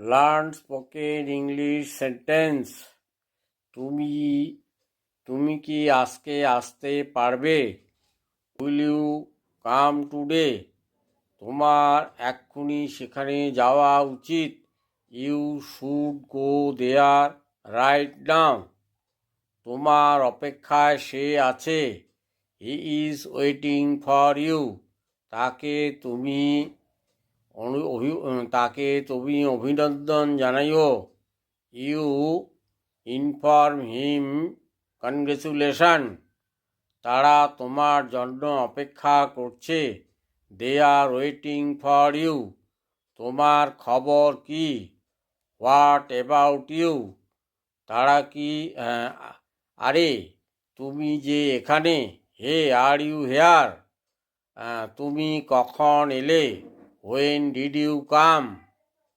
Learn spoken English sentence. তুমি তুমি কি আজকে আসতে পারবে? Will you come today? তোমার এক্ষুনি সেখানে যাওয়া উচিত। You should go there right now. তোমার অপেক্ষায় সে আছে। He is waiting for you. তাকে তুমি অভিনন্দন জানাইও। You inform him congratulation. তারা তোমার জন্য অপেক্ষা করছে। They are waiting for you. তোমার খবর কি? What about you? তারা কি আরে তুমি যে এখানে। Hey are you here? তুমি কখন এলে? When did you come?